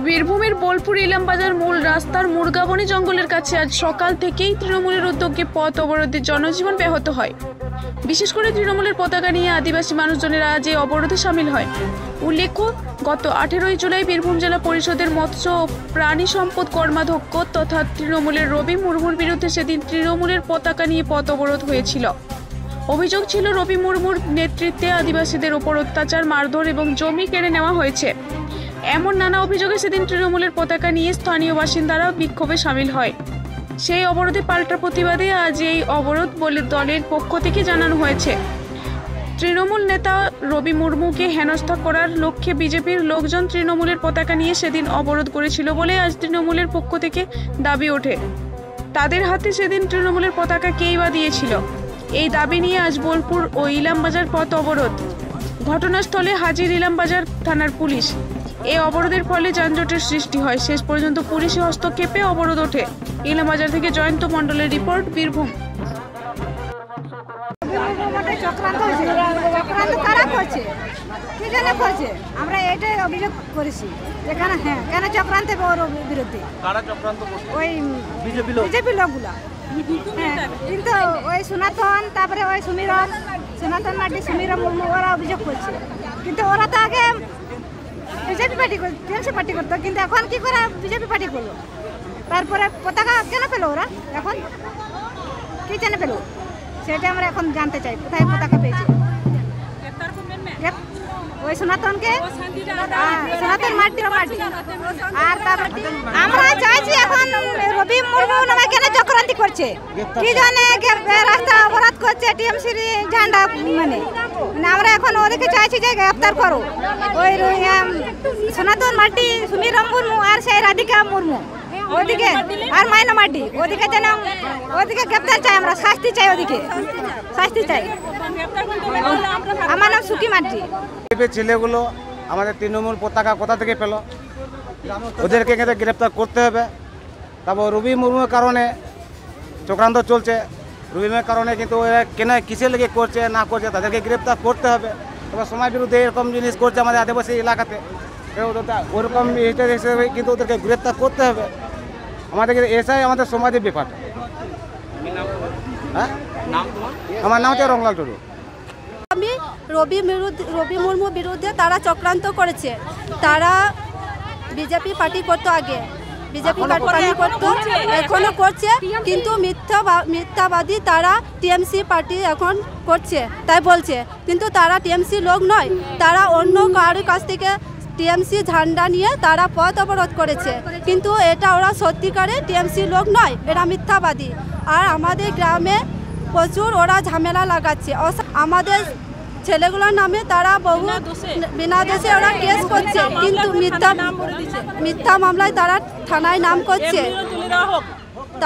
বীরভূমের বোলপুর ইলামবাজার মূল রাস্তার মুরগাবনি জঙ্গলের কাছে আজ সকাল থেকেই তৃণমূলের উদ্যোগে পথ অবরোধে জনজীবন ব্যাহত হয়। বিশেষ করে তৃণমূলের পতাকা নিয়ে আদিবাসী মানুষজনেরা আজ এই অবরোধে সামিল হয়। উল্লেখ্য, গত 18 জুলাই বীরভূম জেলা পরিষদের মৎস্য ও প্রাণী সম্পদ কর্মাধ্যক্ষ তথা তৃণমূলের রবি মুর্মুর বিরুদ্ধে সেদিন তৃণমূলের পতাকা নিয়ে পথ অবরোধ হয়েছিল। অভিযোগ ছিল রবি মুর্মুর নেতৃত্বে আদিবাসীদের ওপর অত্যাচার, মারধর এবং জমি কেড়ে নেওয়া হয়েছে। এমন নানা অভিযোগে সেদিন তৃণমূলের পতাকা নিয়ে স্থানীয় বাসিন্দারা বিক্ষোভে সামিল হয়। সেই অবরোধে পাল্টা প্রতিবাদে আজ এই অবরোধ বলে দলের পক্ষ থেকে জানানো হয়েছে। তৃণমূল নেতা রবি মুর্মুকে হেনস্থা করার লক্ষ্যে বিজেপির লোকজন তৃণমূলের পতাকা নিয়ে সেদিন অবরোধ করেছিল বলে আজ তৃণমূলের পক্ষ থেকে দাবি ওঠে। তাদের হাতে সেদিন তৃণমূলের পতাকা কেই বা দিয়েছিল? এই দাবি নিয়ে আজ বোলপুর ও ইলামবাজার পথ অবরোধ। ঘটনাস্থলে হাজির ইলামবাজার থানার পুলিশ। এই অবরোধের ফলে যানজটের সৃষ্টি হয়। শেষ পর্যন্ত পুলিশি হস্তক্ষেপে অবরোধ ওঠে। ইলামবাজার থেকে জয়ন্ত মণ্ডলের রিপোর্ট, বীরভূম। আমরা এটাই অভিযোগ করেছি যে কেন চক্রান্ত বিরুদ্ধে ওই বিজেপি লোকগুলা, কিন্তু ওই সনাতন, তারপরে ওই সনাতন মাটি সমীরন মুর্মু ওরা অভিযোগ করছে, কিন্তু ওরা তো আগে বিজেপি পার্টি টিএমসি পার্টি করতো, কিন্তু এখন কি করে বিজেপি পার্টি করলো? তারপরে পতাকা কেন পেলো ওরা? এখন কি জানে পেলো সেটা আমরা এখন জানতে চাই, কোথায় পতাকা পেয়েছে। ওই সনাতনকে, সনাতন মাটির মাটি। আর তারপরে আমরা চাইছি এখন রবি মুর্মু নামে কেন চক্রান্তি করছে, কি জানে রাস্তা অবরোধ করছে টিএমসির ঝান্ডা মানে আমরা এখন ওদেরকে চাইছি যে গ্রেফতার করো। ওই সনাতন মাটি সমীরন মুর্মু আর সেই রাধিকা মুর্মু ওদিকে, আর মাইনা মাটি ওদিকে যেন ওদিকে গ্রেফতার চাই, আমরা শাস্তি চাই, ওদিকে শাস্তি চাই। আমার নাম সুকি মাটি। ছেলেগুলো আমাদের তৃণমূল পতাকা কোথা থেকে পেল? ওদেরকে গ্রেপ্তার করতে হবে। তারপর রবি মুর্মুর কারণে চক্রান্ত চলছে, রবি মুর্মুর কারণে কিন্তু কেন কিসের লেগে করছে না করছে তাদেরকে গ্রেপ্তার করতে হবে। তবে সমাজ বিরুদ্ধে এরকম জিনিস করছে আমাদের আদিবাসী এলাকাতে, ওরকম হিসেবে কিন্তু ওদেরকে গ্রেপ্তার করতে হবে। আমাদেরকে এসাই আমাদের সমাজের ব্যাপার। হ্যাঁ, আমার নাম হচ্ছে রংলাল টুডু। আমি রবি মুর্মুর বিরুদ্ধে তারা চক্রান্ত করেছে। তারা বিজেপি পার্টি করতো, আগে বিজেপি পার্টি করতো, এখনো করছে, কিন্তু মিথ্যাবাদী তারা টিএমসি পার্টি এখন করছে তাই বলছে, কিন্তু তারা টিএমসি লোক নয়। তারা অন্য কারোর কাছ থেকে টিএমসি ঝান্ডা নিয়ে তারা পথ অবরোধ করেছে, কিন্তু এটা ওরা সত্যিকারে টিএমসি লোক নয়, এরা মিথ্যাবাদী। আর আমাদের গ্রামে প্রচুর ওরা ঝামেলা লাগাচ্ছে। আমাদের ছেলেগুলোর নামে তারা বহু বিনা দোষে ওরা কেস করছে, কিন্তু মিথ্যা মামলায় তারা থানায় নাম করছে।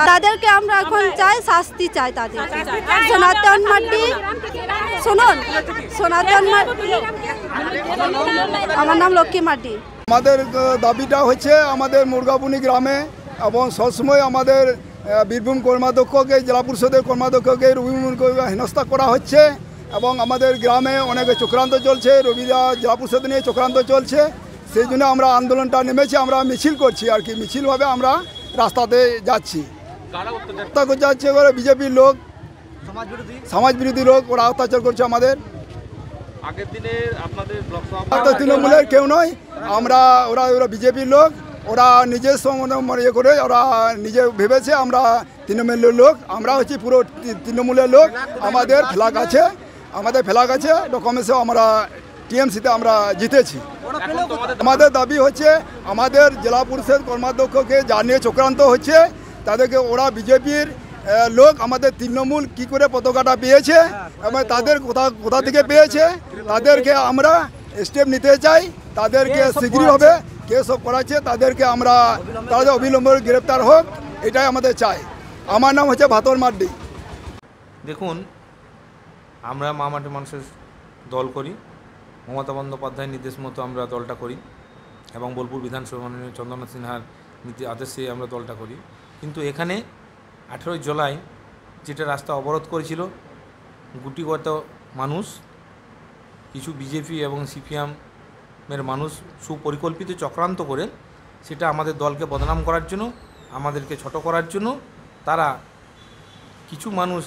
তাদেরকে আমরা এখন চাই, শাস্তি চাই তাদের। সনাতন মাটি, শুনুন, সনাতন মাটি, আমার নাম লক্ষ্মী মাটি। আমাদের দাবিটা হচ্ছে আমাদের মুরগাবনি গ্রামে এবং সবসময় আমাদের বীরভূম কর্মাধ্যক্ষকে, জেলা পরিষদের কর্মাধ্যক্ষকে রবি মুর্মুকে হেনস্থা করা হচ্ছে এবং আমাদের গ্রামে অনেক চক্রান্ত চলছে, রবিরা জেলা পরিষদ নিয়ে চক্রান্ত চলছে। সেই জন্য আমরা আন্দোলনটা নেমেছি, আমরা মিছিল করছি আর কি, মিছিলভাবে আমরা রাস্তাতে যাচ্ছি। যাচ্ছে বিজেপির লোক, সমাজ বিরোধী লোক, ওরা অত্যাচার করছে আমাদের। তৃণমূলের কেউ নয় আমরা, ওরা বিজেপির লোক, ওরা নিজস্ব ইয়ে করে ওরা নিজে ভেবেছে আমরা তৃণমূলের লোক। আমরা হচ্ছি পুরো তৃণমূলের লোক। আমাদের ফ্ল্যাগ আছে, ডকুমেন্টসেও আমরা টিএমসিতে আমরা জিতেছি। আমাদের দাবি হচ্ছে আমাদের জেলা পরিষদ কর্মাধ্যক্ষকে যা নিয়ে চক্রান্ত হচ্ছে তাদেরকে, ওরা বিজেপির লোক, আমাদের তৃণমূল কি করে পতাকাটা পেয়েছে এবং তাদের কোথা থেকে পেয়েছে তাদেরকে আমরা স্টেপ নিতে চাই। তাদেরকে শীঘ্রভাবে কে সব করাচ্ছে তাদেরকে আমরা, তাদের অবিলম্বে গ্রেপ্তার হোক, এটাই আমাদের চাই। আমার নাম হচ্ছে ভাতর মাড্ডি। দেখুন, আমরা মা মাটি মানুষের দল করি, মমতা বন্দ্যোপাধ্যায়ের নির্দেশ মতো আমরা দলটা করি এবং বোলপুর বিধানসভা মাননীয় চন্দ্রনাথ সিনহার নীতি আদেশে আমরা দলটা করি। কিন্তু এখানে 18 জুলাই যেটা রাস্তা অবরোধ করেছিল গুটিগত মানুষ, কিছু বিজেপি এবং সিপিএমের মানুষ সুপরিকল্পিত চক্রান্ত করে সেটা আমাদের দলকে বদনাম করার জন্য, আমাদেরকে ছোট করার জন্য তারা কিছু মানুষ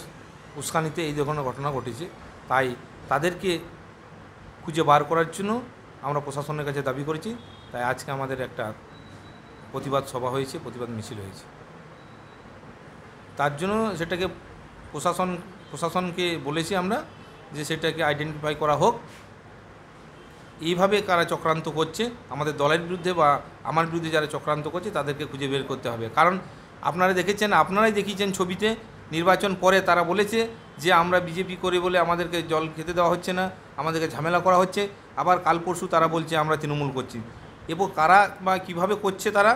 উস্কানিতে এই ধরনের ঘটনা ঘটেছে। তাই তাদেরকে খুঁজে বার করার জন্য আমরা প্রশাসনের কাছে দাবি করেছি। তাই আজকে আমাদের একটা প্রতিবাদ সভা হয়েছে, প্রতিবাদ মিছিল হয়েছে। তার জন্য সেটাকে প্রশাসনকে বলেছি আমরা যে সেটাকে আইডেন্টিফাই করা হোক, এইভাবে কারা চক্রান্ত করছে আমাদের দলের বিরুদ্ধে বা আমার বিরুদ্ধে যারা চক্রান্ত করছে তাদেরকে খুঁজে বের করতে হবে। কারণ আপনারাই দেখিয়েছেন ছবিতে, নির্বাচন পরে তারা বলেছে যে আমরা বিজেপি করে বলে আমাদেরকে জল খেতে দেওয়া হচ্ছে না, আমাদেরকে ঝামেলা করা হচ্ছে। আবার কাল পরশু তারা বলছে আমরা তৃণমূল করছি। এবং কারা বা কীভাবে করছে তারা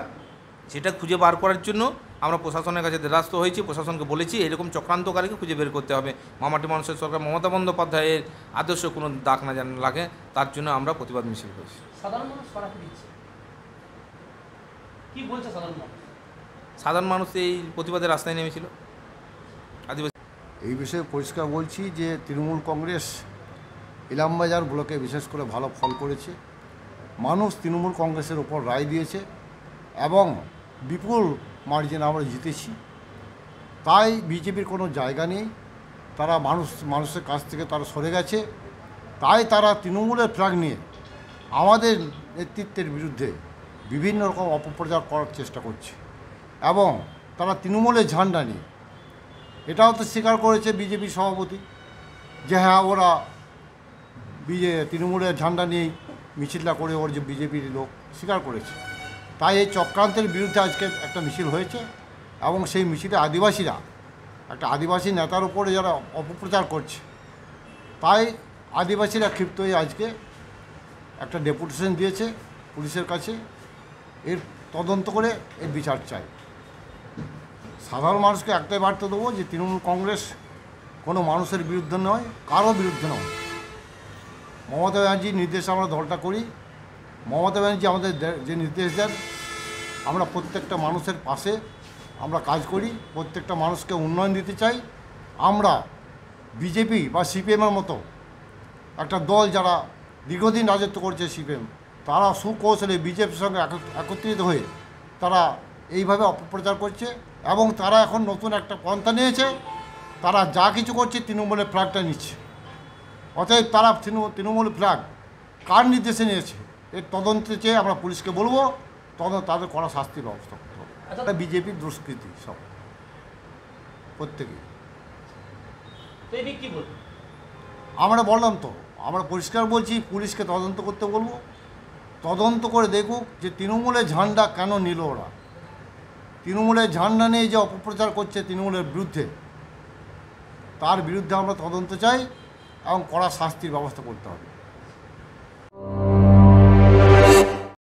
সেটা খুঁজে বার করার জন্য আমরা প্রশাসনের কাছে দ্বারস্থ হয়েছি। প্রশাসনকে বলেছি এরকম চক্রান্তকারীকে খুঁজে বের করতে হবে। মামাটি মানুষের সরকার মমতা বন্দ্যোপাধ্যায়ের আদর্শ কোনো দাগ না যেন লাগে, তার জন্য আমরা প্রতিবাদ মিছিল করেছি। সাধারণ মানুষ সরাসরি দিচ্ছে, কি বলছে সাধারণ মানুষ এই প্রতিবাদের রাস্তায় নেমেছিল। আদিবাসী এই বিষয়ে পরিষ্কার বলছি যে তৃণমূল কংগ্রেস ইলামবাজার ব্লকে বিশেষ করে ভালো ফল করেছে। মানুষ তৃণমূল কংগ্রেসের ওপর রায় দিয়েছে এবং বিপুল মার্জিনে আমরা জিতেছি। তাই বিজেপির কোনো জায়গা নেই, তারা মানুষের কাছ থেকে তারা সরে গেছে। তাই তারা তৃণমূলের ফ্ল্যাগ নিয়ে আমাদের নেতৃত্বের বিরুদ্ধে বিভিন্ন রকম অপপ্রচার করার চেষ্টা করছে এবং তারা তৃণমূলের ঝান্ডা নিয়ে, এটাও তো স্বীকার করেছে বিজেপি সভাপতি যে হ্যাঁ ওরা তৃণমূলের ঝান্ডা নিয়েই মিছিলটা করে ওর যে বিজেপির লোক স্বীকার করেছে। তাই এই চক্রান্তের বিরুদ্ধে আজকে একটা মিছিল হয়েছে এবং সেই মিছিলে আদিবাসীরা একটা আদিবাসী নেতার উপরে যারা অপপ্রচার করছে, তাই আদিবাসীরা ক্ষিপ্ত হয়ে আজকে একটা ডেপুটেশন দিয়েছে পুলিশের কাছে, এর তদন্ত করে এর বিচার চাই। সাধারণ মানুষকে একটাই বার্তা দেবো যে তৃণমূল কংগ্রেস কোনো মানুষের বিরুদ্ধে নয়, কারো বিরুদ্ধে নয়। মমতা ব্যানার্জির নির্দেশে আমরা দলটা করি। মমতা ব্যানার্জি আমাদের যে নির্দেশ দেন, আমরা প্রত্যেকটা মানুষের পাশে আমরা কাজ করি, প্রত্যেকটা মানুষকে উন্নয়ন দিতে চাই। আমরা বিজেপি বা সিপিএমের মতো একটা দল যারা দীর্ঘদিন রাজত্ব করছে সিপিএম, তারা সুকৌশলে বিজেপির সঙ্গে একত্রিত হয়ে তারা এইভাবে অপপ্রচার করছে এবং তারা এখন নতুন একটা পন্থা নিয়েছে। তারা যা কিছু করছে তৃণমূলের ফ্ল্যাগটা নিচ্ছে। অতএব তারা তৃণমূল ফ্ল্যাগ কার নির্দেশে নিয়েছে এর তদন্তে চেয়ে আমরা পুলিশকে বলবো, তাদের কড়া শাস্তির ব্যবস্থা করতে হবে। এটা বিজেপির দুষ্কৃতি সব প্রত্যেকেই। আমরা বললাম তো, আমরা পরিষ্কার বলছি পুলিশকে তদন্ত করতে বলবো, তদন্ত করে দেখুক যে তৃণমূলের ঝান্ডা কেন নিল ওরা। তৃণমূলের ঝান্ডা নিয়ে যে অপপ্রচার করছে তৃণমূলের বিরুদ্ধে, তার বিরুদ্ধে আমরা তদন্ত চাই এবং কড়া শাস্তির ব্যবস্থা করতে হবে।